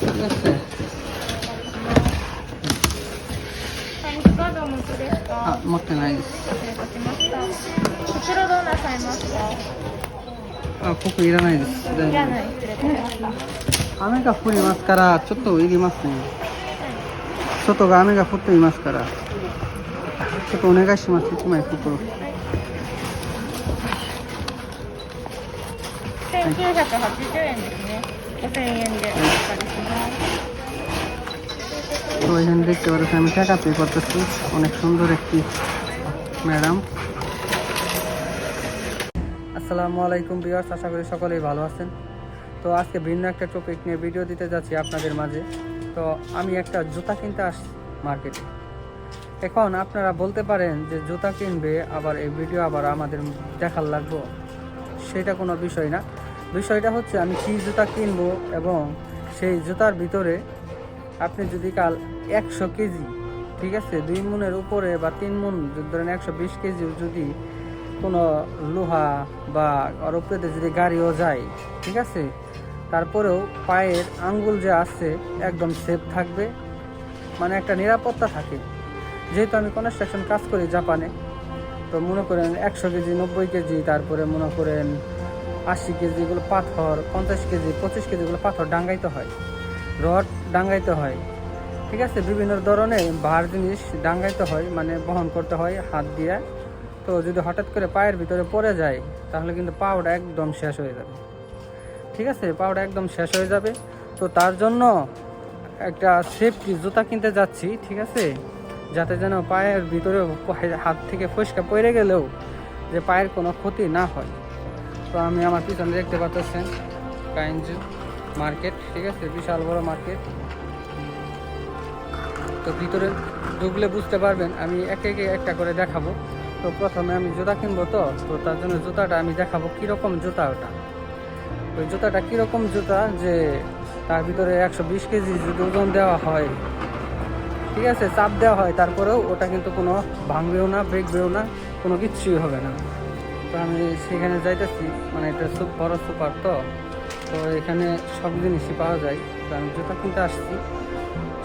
ঠিক আছে। サインカードお持ちですか？持ってないです。失礼いたしました。袋どうなさいますか？僕いらないです。いらない。失礼いたしました。雨が降りますから、ちょっといりますね。外が雨が降っていますから、ちょっとお願いします。1枚袋。1980円ですね。5000円でお預かりします。তো এখানে দেখতে পাচ্ছি আমি টাকা পে করতেছি। অনেক সুন্দর একটি ম্যাডাম। আসসালামু আলাইকুম ভিউয়ার্স, আশা করি সকলেই ভালো আছেন। তো আজকে ভিন্ন একটা টপিক নিয়ে ভিডিও দিতে যাচ্ছি আপনাদের মাঝে। তো আমি একটা জুতা কিনতে আসছি মার্কেটে। এখন আপনারা বলতে পারেন যে জুতা কিনবে আবার এই ভিডিও আবার আমাদের দেখার লাগবো, সেটা কোনো বিষয় না। বিষয়টা হচ্ছে আমি কী জুতা কিনবো এবং সেই জুতার ভিতরে আপনি যদি কাল 100 কেজি, ঠিক আছে, 2 মনের উপরে বা 3 মন, ধরেন 120 কেজি যদি কোনো লোহা বা ওর উপরে যদি গাড়িও যায়, ঠিক আছে, তারপরেও পায়ের আঙ্গুল যে আছে একদম সেফ থাকবে, মানে একটা নিরাপত্তা থাকে। যেহেতু আমি কনস্ট্রাকশন কাজ করি জাপানে, তো মনে করেন 100 কেজি, 90 কেজি, তারপরে মনে করেন 80 কেজি এগুলো পাথর, 50 কেজি, 25 কেজি এগুলো পাথর ডাঙ্গাইতে হয়, রড ডাঙ্গাইতে হয়, ঠিক আছে, বিভিন্ন ধরনের ভার জিনিস ডাঙ্গাইতে হয়, মানে বহন করতে হয় হাত দিয়ে। তো যদি হঠাৎ করে পায়ের ভিতরে পড়ে যায় তাহলে কিন্তু পাওটা একদম শেষ হয়ে যাবে, ঠিক আছে, পাওটা একদম শেষ হয়ে যাবে। তো তার জন্য একটা সেফটি জুতা কিনতে যাচ্ছি, ঠিক আছে, যাতে যেন পায়ের ভিতরে হাত থেকে ফসকা পড়ে গেলেও যে পায়ের কোনো ক্ষতি না হয়। তো আমি আমার পিছনে দেখতে পাচ্ছেন কাইঞ্জু মার্কেট, ঠিক আছে, বিশাল বড় মার্কেট। তো ভিতরে ঢুকলে বুঝতে পারবেন, আমি একে একে একটা করে দেখাবো। তো প্রথমে আমি জুতা কিনবো, তো তার জন্য জুতাটা আমি দেখাবো কীরকম জুতা ওটা। ওই জুতাটা কীরকম জুতা যে তার ভিতরে 120 কেজি যদি ওজন দেওয়া হয়, ঠিক আছে, চাপ দেওয়া হয়, তারপরেও ওটা কিন্তু কোনো ভাঙবেও না, ব্রেকবেও না, কোনো কিচ্ছুই হবে না। তো আমি সেখানে যাইতেছি, মানে এটা বড় সুপার, তো এখানে সব জিনিসই পাওয়া যায়। তো আমি জুতা কিনতে আসছি,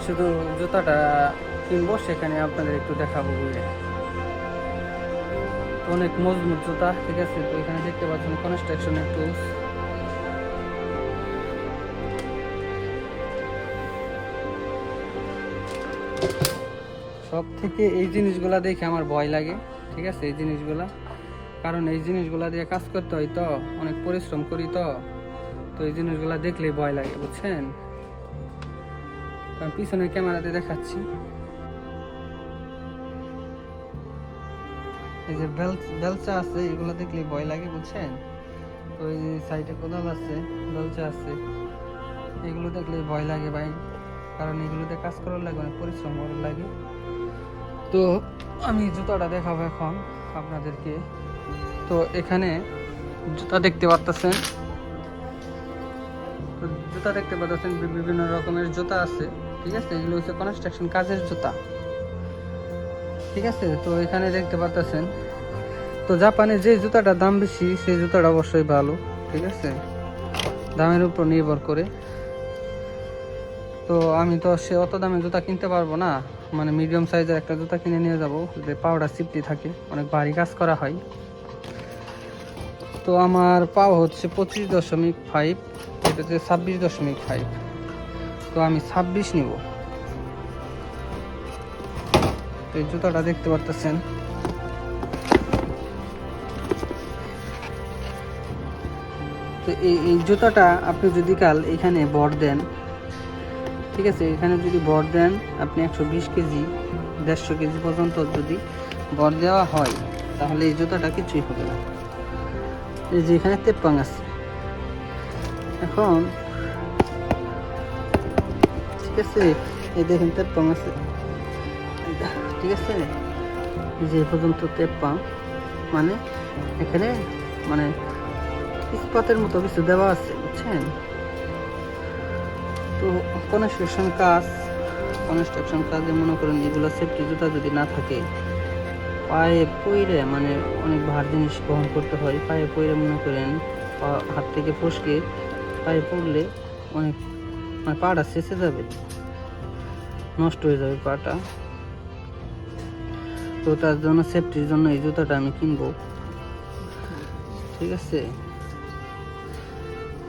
শুধু জুতাটা কিনবো, সেখানে আপনাদের একটু দেখাবো বলে। অনেক মজবুত জুতা, ঠিক আছে। তো এখানে দেখতে পাচ্ছেন কনস্ট্রাকশনের টুলস। সব থেকে এই জিনিসগুলা দেখে আমার ভয় লাগে, ঠিক আছে, এই জিনিসগুলা, কারণ এই জিনিসগুলা দিয়ে কাজ করতে হয়, তো অনেক পরিশ্রম করি, তো এই জিনিসগুলা দেখলেই ভয় লাগে, বুঝছেন। আমি পিছনের ক্যামেরাতে দেখাচ্ছি, এই যে বেলচা আছে, এগুলো দেখলে ভয় লাগে, বুঝছেন। তো এই যে সাইডে কোদাল আছে, বেলচা আছে, এগুলো দেখলে ভয় লাগে ভাই, কারণ এগুলোতে কাজ করার লাগে, অনেক পরিশ্রম করার লাগে। তো আমি জুতাটা দেখাবো এখন আপনাদেরকে। তো এখানে জুতা দেখতে পাচ্ছেন, তো জুতা দেখতে পাচ্ছেন বিভিন্ন রকমের জুতা আছে, ঠিক আছে, এগুলো হচ্ছে কনস্ট্রাকশন কাজের জুতা, ঠিক আছে। তো এখানে দেখতে পাচ্ছেন, তো জাপানে যে জুতাটার দাম বেশি সেই জুতাটা অবশ্যই ভালো, ঠিক আছে, দামের উপর নির্ভর করে। তো আমি তো সে অত দামে জুতা কিনতে পারবো না, মানে মিডিয়াম সাইজের একটা জুতা কিনে নিয়ে যাবো, যে পাওটা সিফটি থাকে, অনেক ভারী কাজ করা হয়। তো আমার পাও হচ্ছে 25.5, এটা হচ্ছে 26.5, তো আমি 26 নিব। তো এই জুতাটা দেখতে পারতেছেন, তো এই জুতাটা আপনি যদি কাল এখানে ভর দেন, ঠিক আছে, এখানে যদি ভর দেন আপনি 120 কেজি, 150 কেজি পর্যন্ত যদি ভর দেওয়া হয়, তাহলে এই জুতাটা কিছুই হবে না। এই যে এখানে তেপ্পাং আছে, এখন ঠিক আছে, এই দেখেন তেপ্পাং আছে, ঠিক আছে, এই যে পর্যন্ত তেপ্পাং, মানে এখানে মানে ইস্পাতের মতো কিছু দেওয়া আছে, বুঝছেন। তো কনস্ট্রাকশন কাজে মনে করেন এগুলো সেফটি জুতা যদি না থাকে, পায়ে পইরে, মানে অনেক ভার জিনিস বহন করতে হয়, পায়ে পইরে মনে করেন হাত থেকে ফসকে পায়ে পড়লে অনেক মানে পাটা শেষে যাবে, নষ্ট হয়ে যাবে পাটা। তো তার জন্য সেফটির জন্য এই জুতাটা আমি কিনবো, ঠিক আছে।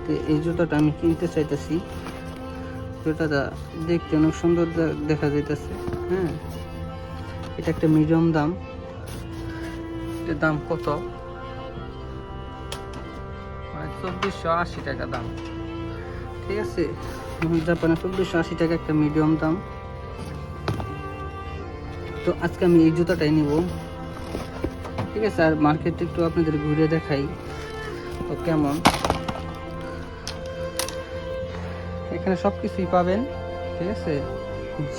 তো এই জুতাটা আমি কিনতে চাইতেছি। জুতাটা দেখতে অনেক সুন্দর দেখা যাইতেছে। হ্যাঁ, এটা একটা মিডিয়াম দাম। এর দাম কত? মানে 2480 টাকা দাম, ঠিক আছে। জাপানে 2480 টাকা একটা মিডিয়াম দাম। তো আজকে আমি এই জুতাটাই নিব, ঠিক আছে। আর মার্কেটে একটু আপনাদের ঘুরে দেখাই তো কেমন। এখানে সব কিছুই পাবেন, ঠিক আছে।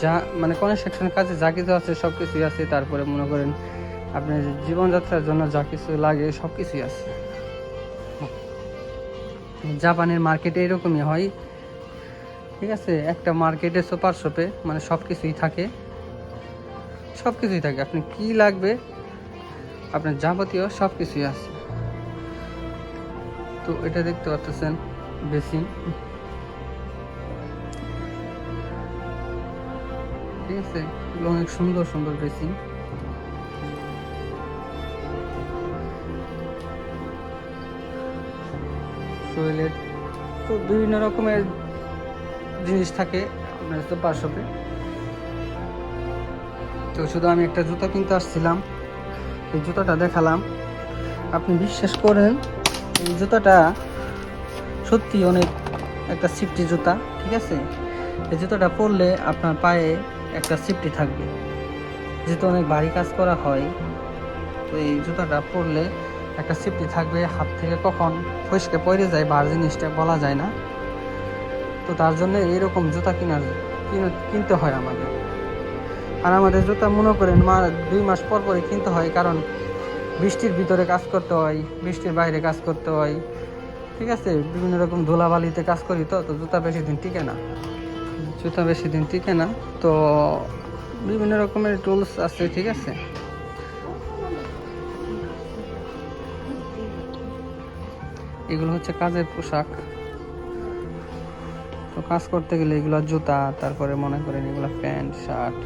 যা মানে কনস্ট্রাকশনের কাজে যা কিছু আছে সব কিছুই আছে। তারপরে মনে করেন আপনার জীবনযাত্রার জন্য যা কিছু লাগে সব কিছুই আছে। জাপানের মার্কেটে এরকমই হয়, ঠিক আছে। একটা মার্কেটে সুপার শপে মানে সব কিছুই থাকে, সব কিছুই থাকে। আপনি কি লাগবে আপনার যাবতীয় সব কিছুই আছে। তো এটা দেখতে পাচ্ছেন বেসিন, ঠিক আছে। এগুলো অনেক সুন্দর সুন্দর বেসিন। শরীরের তো বিভিন্ন রকমের জিনিস থাকে আপনার সুপার শপে। তো শুধু আমি একটা জুতা কিনতে আসছিলাম, এই জুতাটা দেখালাম। আপনি বিশ্বাস করেন এই জুতাটা সত্যি অনেক একটা সেফটি জুতা, ঠিক আছে। এই জুতাটা পরলে আপনার পায়ে একটা সেফটি থাকবে, যেহেতু অনেক ভারী কাজ করা হয়। তো এই জুতাটা পরলে একটা সেফটি থাকবে, হাত থেকে কখন ফসকে পড়ে যায় বার জিনিসটা বলা যায় না। তো তার জন্য এইরকম জুতা কিনতে হয় আমাদের। আর আমাদের জুতা মনে করেন 2 মাস পর পরে কিনতে হয়, কারণ বৃষ্টির ভিতরে কাজ করতে হয়, বৃষ্টির বাইরে কাজ করতে হয়, ঠিক আছে। বিভিন্ন রকম ধুলাবালিতে কাজ করি, তো জুতা বেশি দিন টিকে না, জুতা বেশি দিন টিকে না। তো বিভিন্ন রকমের টুলস আছে, ঠিক আছে। এগুলো হচ্ছে কাজের পোশাক। তো কাজ করতে গেলে এগুলো জুতা, তারপরে মনে করেন এগুলো প্যান্ট শার্ট,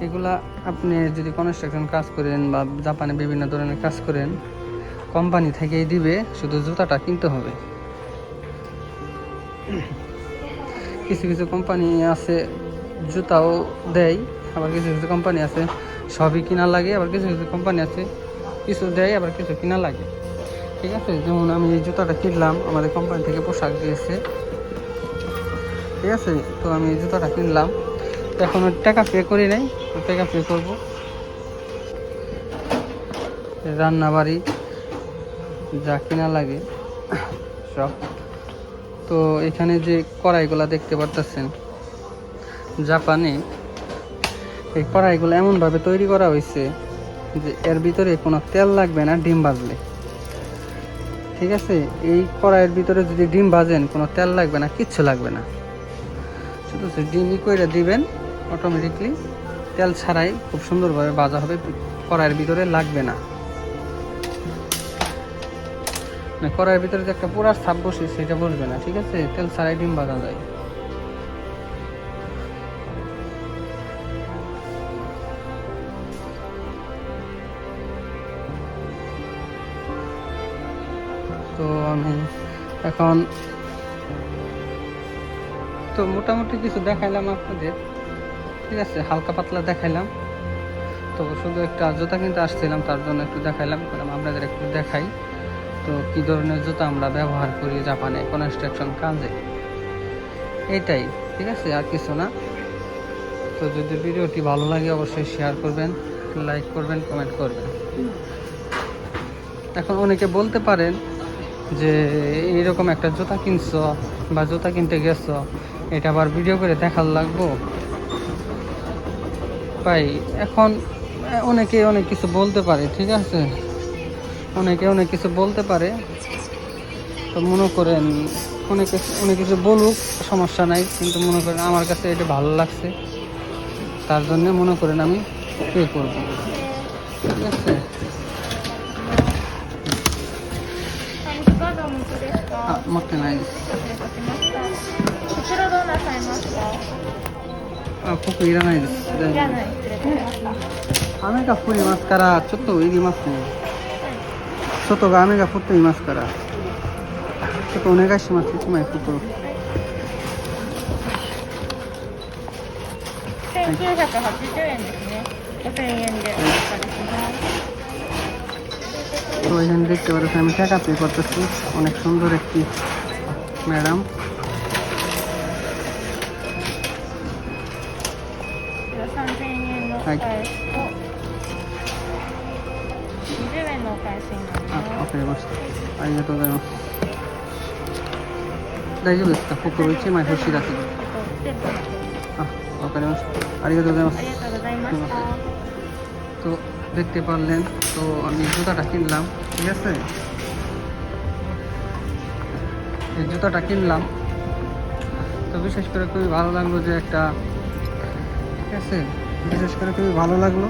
এগুলা আপনি যদি কনস্ট্রাকশন কাজ করেন বা জাপানে বিভিন্ন ধরনের কাজ করেন, কোম্পানি থেকেই দিবে, শুধু জুতাটা কিনতে হবে। কিছু কিছু কোম্পানি আছে জুতাও দেয়, আবার কিছু কিছু কোম্পানি আছে সবই কিনা লাগে, আবার কিছু কিছু কোম্পানি আছে কিছু দেয় আবার কিছু কিনা লাগে, ঠিক আছে। যেমন আমি এই জুতাটা কিনলাম, আমাদের কোম্পানি থেকে পোশাক দিয়েছে, ঠিক আছে। তো আমি এই জুতাটা কিনলাম, এখনো টাকা পে করি নাই, তো টাকা পে করবো। রান্না বাড়ি যা কিনা লাগে সব। তো এখানে যে কড়াইগুলা দেখতে পারতেছেন, জাপানে এই কড়াইগুলো এমনভাবে তৈরি করা হয়েছে যে এর ভিতরে কোনো তেল লাগবে না ডিম ভাজলে, ঠিক আছে। এই কড়াইয়ের ভিতরে যদি ডিম ভাজেন কোনো তেল লাগবে না, কিচ্ছু লাগবে না, শুধু ডিমই করে দিবেন, অটোমেটিকলি তেল ছাড়াই খুব সুন্দরভাবে ভাজা হবে, কড়াইয়ের ভিতরে লাগবে না। কড়াইয়ের ভিতরে যে একটা পুরা ছাপ বসে সেটা বসবে না, ঠিক আছে। তেল ছাড়াই ডিম ভাজা যায়। তো আমি এখন তো মোটামুটি কিছু দেখাইলাম আপনাদের, ঠিক আছে, হালকা পাতলা দেখাইলাম। তো শুধু একটা জুতা কিনতে আসছিলাম, তার জন্য একটু দেখাইলাম, আপনাদের একটু দেখাই তো কি ধরনের জুতা আমরা ব্যবহার করি জাপানে কনস্ট্রাকশন কাজে, এইটাই, ঠিক আছে, আর কিছু না। তো যদি ভিডিওটি ভালো লাগে অবশ্যই শেয়ার করবেন, লাইক করবেন, কমেন্ট করবেন। এখন অনেকে বলতে পারেন যে এইরকম একটা জুতা কিনছো বা জুতা কিনতে গেছো, এটা আবার ভিডিও করে দেখার লাগবো ভাই। এখন অনেকে অনেক কিছু বলতে পারে, ঠিক আছে, অনেকে অনেক কিছু বলতে পারে। তো মনে করেন অনেক কিছু বলুক, সমস্যা নাই, কিন্তু মনে করেন আমার কাছে এটা ভালো লাগছে, তার জন্য মনে করেন আমি পে করবো, ঠিক আছে। カードお持ちですか？持ってないです。失礼いたしました。こち袋どうなさいますか？あ、僕いらないです。いらない。失礼いたしました。雨が降りますからちょっといりますね。外が雨が降っていますからちょっとお願いします。1枚袋。 1980円ですね。5000円でお借りします。তো এখানে দেখতে পাচ্ছেন আমি টাকা পে করতেছি। অনেক সুন্দর একটি ম্যাডাম। 3000円のお返しと、20円のお返しになりあ、ます。わかりました。ありがとうございます。大丈夫ですか？袋1枚欲しいだけで。ステップだけ。あ、わかりました。ありがとうございます。ありがとうございますいました。せん। তো দেখতে পারলেন তো আমি জুতাটা কিনলাম, ঠিক আছে? এই জুতাটা কিনলাম তো বিশেষ করে খুবই ভালো লাগলো যে একটা, ঠিক আছে, বিশেষ করে খুবই ভালো লাগলো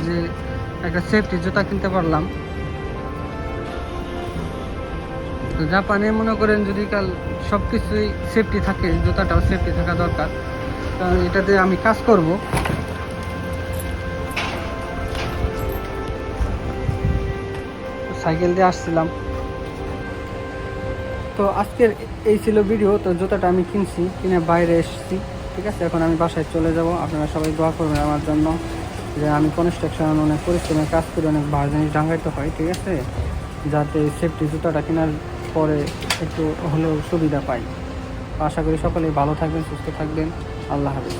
যে একটা সেফটি জুতা কিনতে পারলাম। তো জাপানে মনে করেন যদি কাল সব কিছুই সেফটি থাকে, জুতাটাও সেফটি থাকা দরকার, কারণ এটাতে আমি কাজ করব। সাইকেল দিয়ে আসছিলাম। তো আজকের এই ছিল ভিডিও। তো জুতাটা আমি কিনছি, কিনে বাইরে এসেছি, ঠিক আছে? এখন আমি বাসায় চলে যাব। আপনারা সবাই দোয়া করবেন আমার জন্য যে আমি কনস্ট্রাকশন অনেক পরিশ্রমে কাজ করে অনেক ভালো জিনিস ডাঙ্গাইতে হয়, ঠিক আছে, যাতে সেফটি জুতাটা কেনার পরে একটু হলেও সুবিধা পাই। আশা করি সকলেই ভালো থাকবেন, সুস্থ থাকবেন। আল্লাহ হাফেজ।